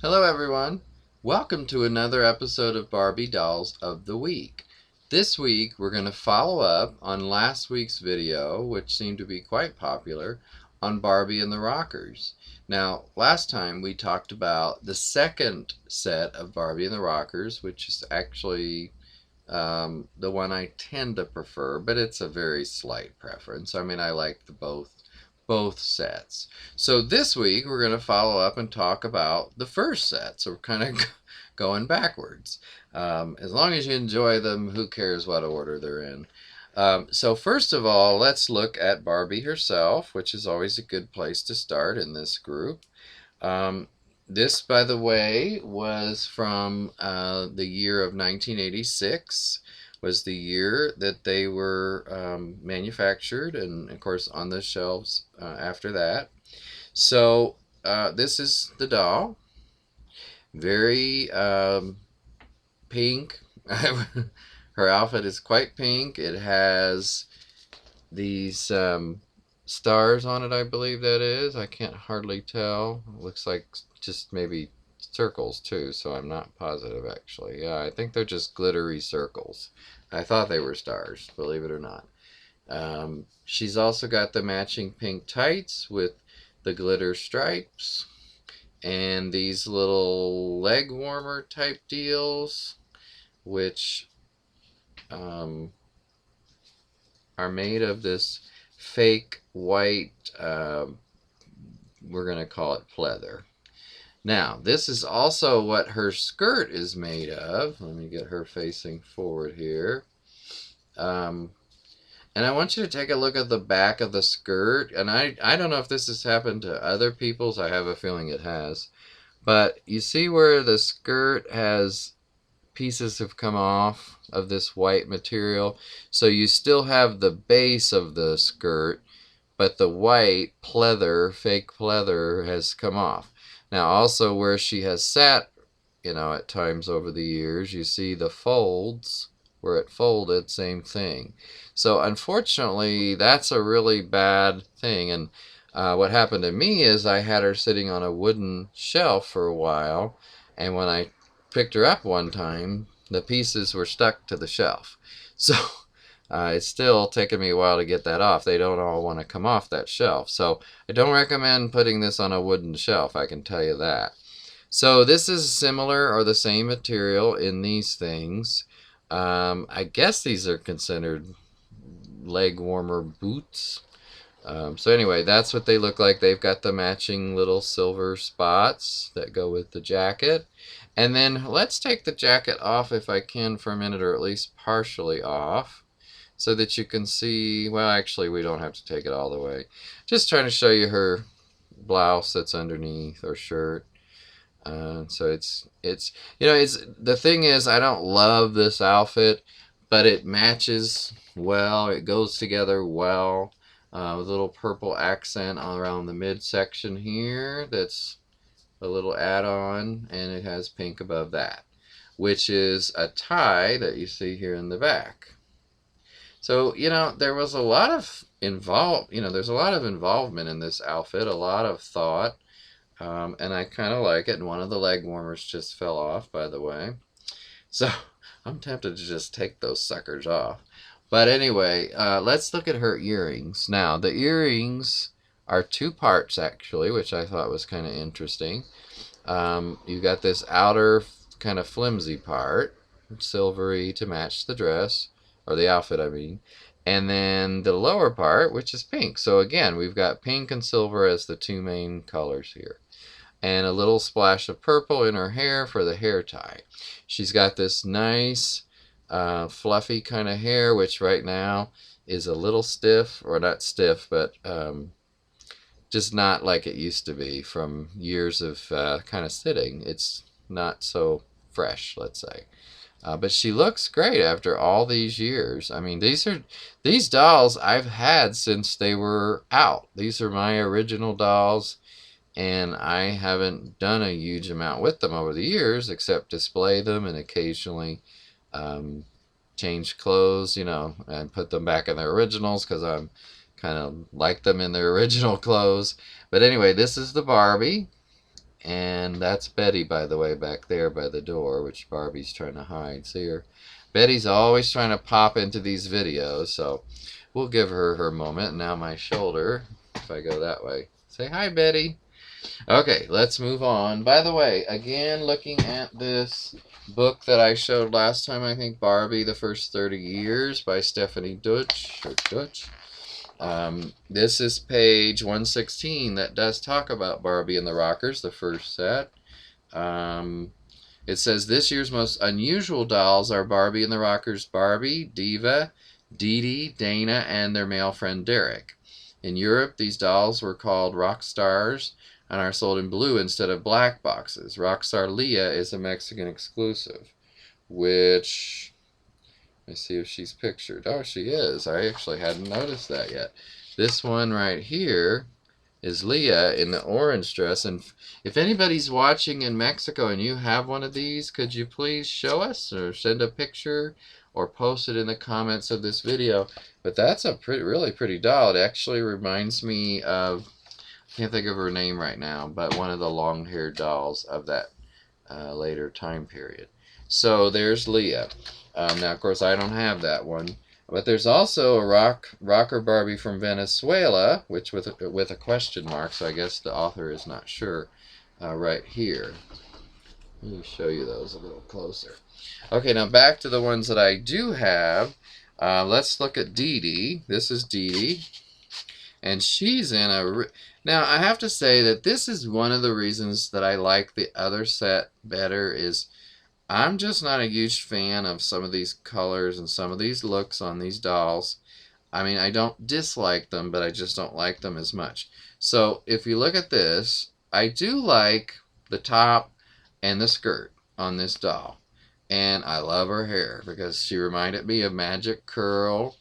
Hello, everyone. Welcome to another episode of Barbie Dolls of the Week. This week, we're going to follow up on last week's video, which seemed to be quite popular, on Barbie and the Rockers. Now, last time we talked about the second set of Barbie and the Rockers, which is actually the one I tend to prefer, but it's a very slight preference. I mean, I like both sets. So this week we're going to follow up and talk about the first set. So we're kind of going backwards. As long as you enjoy them, who cares what order they're in? So first of all, let's look at Barbie herself, which is always a good place to start in this group. This, by the way, was from the year of 1986, was the year that they were manufactured, and of course on the shelves after that. So this is the doll, very pink. Her outfit is quite pink. It has these stars on it, I believe that is. I can't hardly tell. It looks like just maybe circles too, so I'm not positive actually. Yeah, I think they're just glittery circles. I thought they were stars, believe it or not. She's also got the matching pink tights with the glitter stripes and these little leg warmer type deals, which are made of this fake white, we're going to call it pleather. Now, this is also what her skirt is made of. Let me get her facing forward here. And I want you to take a look at the back of the skirt. And I don't know if this has happened to other people's. I have a feeling it has. But you see where the skirt has pieces have come off of this white material. So you still have the base of the skirt, but the white pleather, fake pleather, has come off. Now also where she has sat, at times over the years, you see the folds where it folded, same thing. So unfortunately, that's a really bad thing. And what happened to me is I had her sitting on a wooden shelf for a while, and when I picked her up one time, the pieces were stuck to the shelf. So it's still taken me a while to get that off. They don't all want to come off that shelf. So I don't recommend putting this on a wooden shelf, I can tell you that. So this is similar or the same material in these things. I guess these are considered leg warmer boots. So anyway, that's what they look like. They've got the matching little silver spots that go with the jacket. And then let's take the jacket off if I can for a minute, or at least partially off, so that you can see, well, actually we don't have to take it all the way. Just trying to show you her blouse that's underneath, or shirt. So it's the thing is, I don't love this outfit, but it matches well. It goes together well. With a little purple accent around the midsection here. That's a little add-on, and it has pink above that, which is a tie that you see here in the back. So, there was a lot of there's a lot of involvement in this outfit, a lot of thought, and I kind of like it. And one of the leg warmers just fell off, by the way. So I'm tempted to just take those suckers off. But anyway, let's look at her earrings. Now, the earrings are two parts, actually, which I thought was kind of interesting. You got this outer kind of flimsy part, silvery to match the dress, or the outfit, I mean. And then the lower part, which is pink. So again, we've got pink and silver as the two main colors here. And a little splash of purple in her hair for the hair tie. She's got this nice fluffy kind of hair, which right now is a little stiff, or not stiff, but just not like it used to be from years of kind of sitting. It's not so fresh, let's say. But she looks great after all these years. I mean, these dolls I've had since they were out. These are my original dolls, and I haven't done a huge amount with them over the years except display them and occasionally change clothes, and put them back in their originals because I'm kind of like them in their original clothes. But anyway, this is the Barbie, And that's Betty, by the way, back there by the door, which Barbie's trying to hide. See her? Betty's always trying to pop into these videos, so we'll give her her moment. Now my shoulder, if I go that way. Say hi, Betty. Okay, let's move on. By the way, again, looking at this book that I showed last time, I think, Barbie, The First 30 Years by Stephanie Deutsch, or Deutsch. This is page 116 that does talk about Barbie and the Rockers, the first set. It says this year's most unusual dolls are Barbie and the Rockers, Barbie, Diva, Dee Dee, Dana, and their male friend Derrick. In Europe, these dolls were called rock stars and are sold in blue instead of black boxes. Rockstar Leah is a Mexican exclusive, which, let me see if she's pictured. Oh, she is. I actually hadn't noticed that yet. This one right here is Leah in the orange dress. And if anybody's watching in Mexico and you have one of these, could you please show us or send a picture or post it in the comments of this video? But that's a really pretty doll. It actually reminds me of, I can't think of her name right now, but one of the long-haired dolls of that later time period. So there's Leah. Now, of course, I don't have that one. But there's also a rocker Barbie from Venezuela, which with a question mark, so I guess the author is not sure, right here. Let me show you those a little closer. Okay, now back to the ones that I do have. Let's look at Dee Dee. This is Dee Dee. And she's in a... Now, I have to say that this is one of the reasons that I like the other set better is I'm just not a huge fan of some of these colors and some of these looks on these dolls. I mean, I don't dislike them, but I just don't like them as much. So if you look at this, I do like the top and the skirt on this doll. And I love her hair because she reminded me of Magic Curl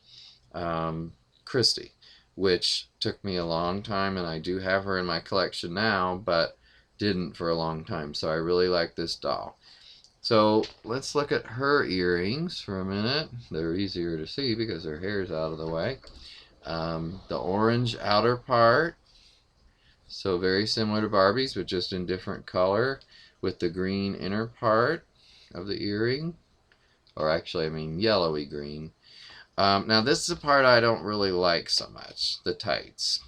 Christie, which took me a long time, and I do have her in my collection now, but didn't for a long time. So I really like this doll. So let's look at her earrings for a minute. They're easier to see because her hair's out of the way. The orange outer part, so very similar to Barbie's, but just in different color, with the green inner part of the earring, or actually I mean yellowy green. Now this is the part I don't really like so much, the tights.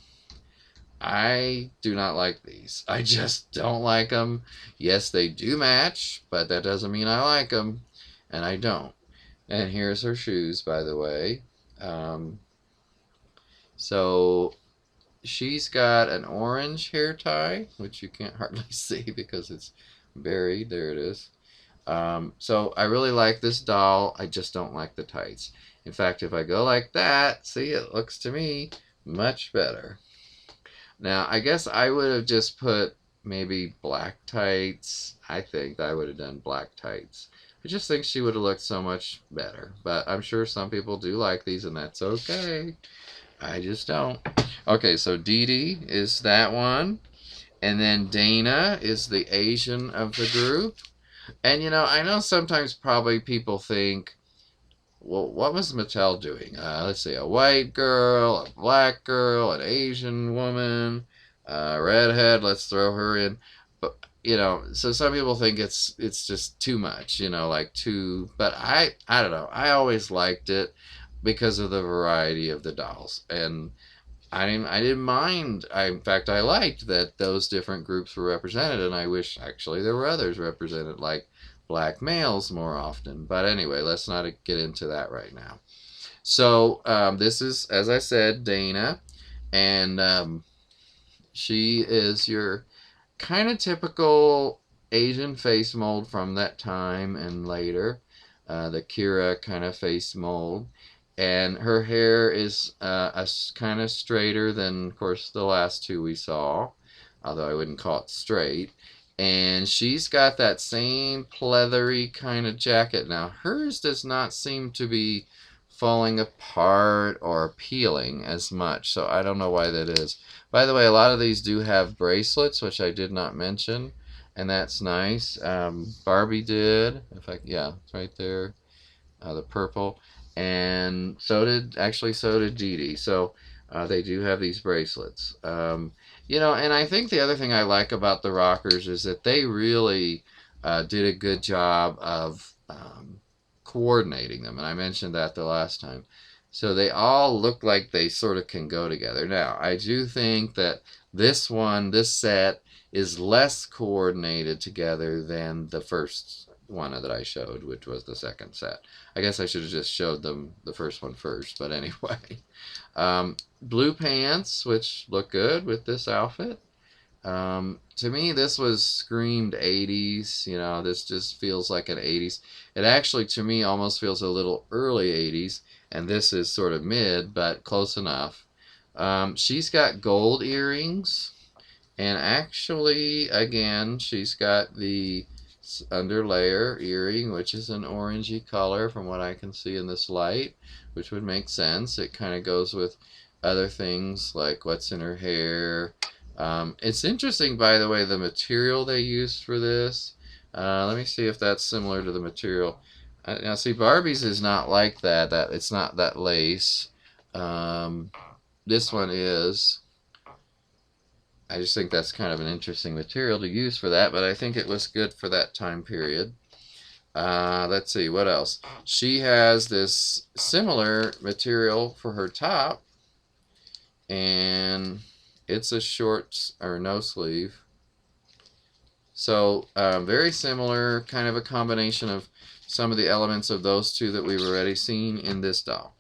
I do not like these. I just don't like them. Yes, they do match, but that doesn't mean I like them, and I don't. And here's her shoes, by the way. So she's got an orange hair tie, which you can't hardly see because it's buried. There it is. So I really like this doll. I just don't like the tights. In fact, if I go like that, see, it looks to me much better. Now, I guess I would have just put maybe black tights. I think I would have done black tights. I just think she would have looked so much better. But I'm sure some people do like these, and that's okay. I just don't. Okay, so Dee Dee is that one. And then Dana is the Asian of the group. And, you know, I know sometimes probably people think, well, what was Mattel doing? Let's see, a white girl, a black girl, an Asian woman, a redhead, let's throw her in. But, you know, so some people think it's just too much, you know, like too, but I don't know. I always liked it because of the variety of the dolls. And I didn't mind. In fact, I liked that those different groups were represented, and I wish actually there were others represented, like black males more often. But anyway, let's not get into that right now. So this is, as I said, Dana, and she is your kind of typical Asian face mold from that time and later, the Kira kind of face mold. And her hair is kind of straighter than, of course, the last two we saw, although I wouldn't call it straight. And she's got that same pleathery kind of jacket. Now, hers does not seem to be falling apart or peeling as much, so I don't know why that is. By the way, a lot of these do have bracelets, which I did not mention, and that's nice. Barbie did. Yeah, it's right there, the purple. And so did Dee Dee. So they do have these bracelets. You know, and I think the other thing I like about the rockers is that they really did a good job of coordinating them. And I mentioned that the last time. So they all look like they sort of can go together. Now, I do think that this set, is less coordinated together than the first one that I showed, which was the second set. I guess I should have just showed them the first one first, but anyway. Blue pants, which look good with this outfit. To me, this was screamed 80s. You know, this just feels like an 80s. It actually, to me, almost feels a little early 80s, and this is sort of mid, but close enough. She's got gold earrings, and actually, again, she's got the underlayer earring, which is an orangey color from what I can see in this light, which would make sense. It kind of goes with other things like what's in her hair. It's interesting, by the way, the material they used for this. Let me see if that's similar to the material. Now, see, Barbie's is not like that. That it's not that lace. Um, this one is. I just think that's kind of an interesting material to use for that, but I think it was good for that time period. Let's see, what else? She has this similar material for her top, and it's a short or no sleeve. So very similar, kind of a combination of some of the elements of those two that we've already seen in this doll.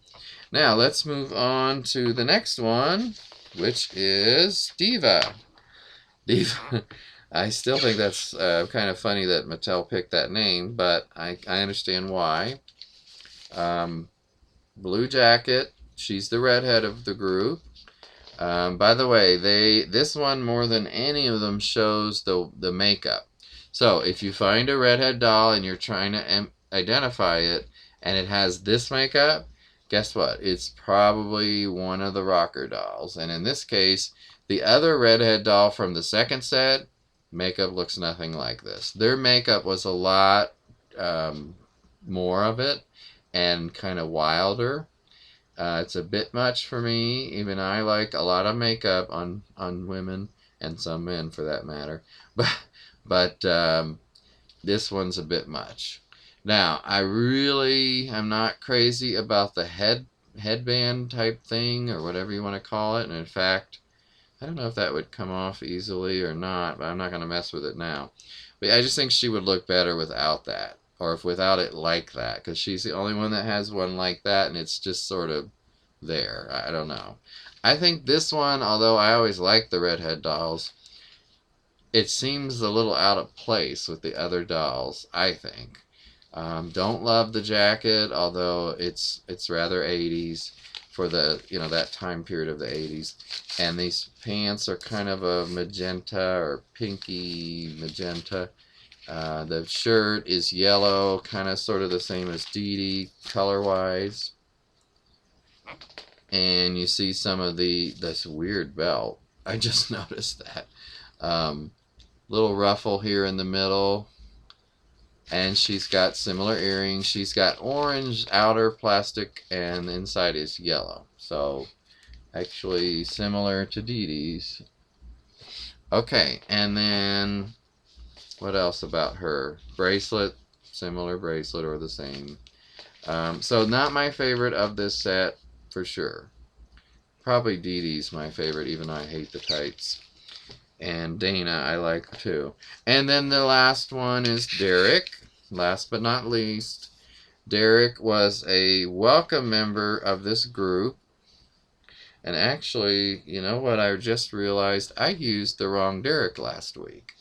Now let's move on to the next one, which is Diva. Diva. I still think that's kind of funny that Mattel picked that name, but I understand why. Blue jacket. She's the redhead of the group. By the way, this one more than any of them shows the makeup. So if you find a redhead doll and you're trying to identify it, and it has this makeup, guess what? It's probably one of the rocker dolls. And in this case, the other redhead doll from the second set, makeup looks nothing like this. Their makeup was a lot more of it and kind of wilder. It's a bit much for me. Even I like a lot of makeup on women and some men for that matter. But this one's a bit much. Now, I really am not crazy about the headband type thing or whatever you want to call it. And in fact, I don't know if that would come off easily or not, but I'm not going to mess with it now. But I just think she would look better without that, or if without it like that, because she's the only one that has one like that, and it's just sort of there. I don't know. I think this one, although I always like the redhead dolls, it seems a little out of place with the other dolls, I think. Don't love the jacket, although it's rather 80s for the that time period of the 80s. And these pants are kind of a magenta or pinky magenta. The shirt is yellow, kind of sort of the same as Dee Dee color-wise. And you see some of this weird belt. I just noticed that. Little ruffle here in the middle. And she's got similar earrings. She's got orange outer plastic and the inside is yellow. So actually similar to Dee Dee's. Okay, and then what else about her? Bracelet, similar bracelet or the same. So not my favorite of this set for sure. Probably Dee Dee's my favorite, even though I hate the tights. And Dana I like too. And then the last one is Derrick. Last but not least, Derrick was a welcome member of this group. And actually, you know what? I just realized I used the wrong Derrick last week.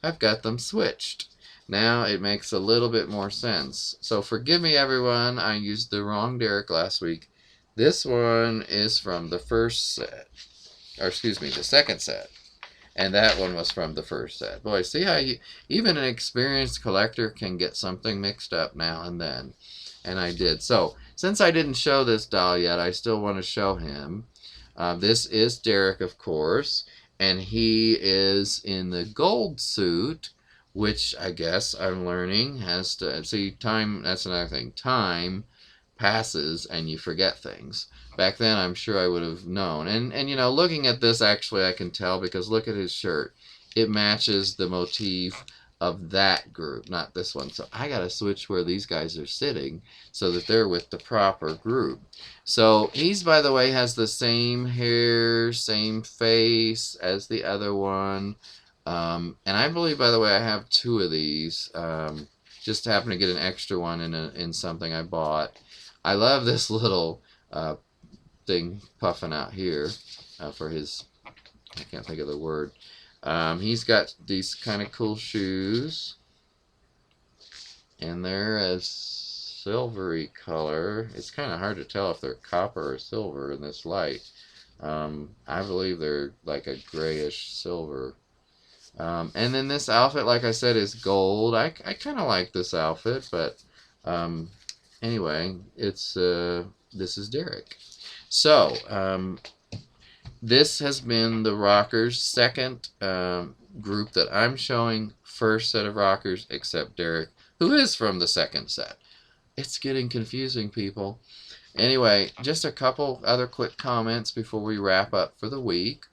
I've got them switched. Now it makes a little bit more sense. So forgive me, everyone. I used the wrong Derrick last week. This one is from the first set. Or excuse me, the second set. And that one was from the first set. Boy, see how even an experienced collector can get something mixed up now and then. And I did. So, since I didn't show this doll yet, I still want to show him. This is Derrick, of course. And he is in the gold suit, which I guess I'm learning has to... See, time, that's another thing. Time passes and you forget things. Back then, I'm sure I would have known. And you know, looking at this, actually, I can tell because look at his shirt. It matches the motif of that group, not this one. So I got to switch where these guys are sitting so that they're with the proper group. So he's, by the way, has the same hair, same face as the other one. And I believe, by the way, I have two of these. Just happened to get an extra one in something I bought. I love this little thing puffing out here for his, I can't think of the word. He's got these kind of cool shoes, and they're a silvery color. It's kind of hard to tell if they're copper or silver in this light. I believe they're like a grayish silver. And then this outfit, like I said, is gold. I kind of like this outfit, but anyway, it's this is Derrick. So this has been the Rockers' second group that I'm showing. First set of Rockers, except Derrick, who is from the second set. It's getting confusing, people. Anyway, just a couple other quick comments before we wrap up for the week.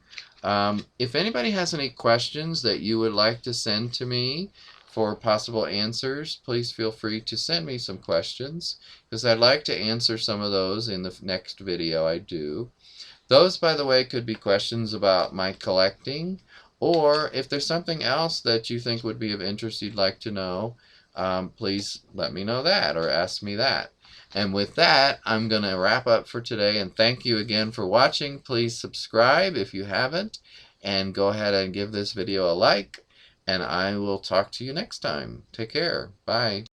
If anybody has any questions that you would like to send to me for possible answers, please feel free to send me some questions, because I'd like to answer some of those in the next video I do. Those, by the way, could be questions about my collecting, or if there's something else that you think would be of interest you'd like to know, please let me know that or ask me that. And with that, I'm going to wrap up for today, and thank you again for watching. Please subscribe if you haven't, and go ahead and give this video a like, and I will talk to you next time. Take care. Bye.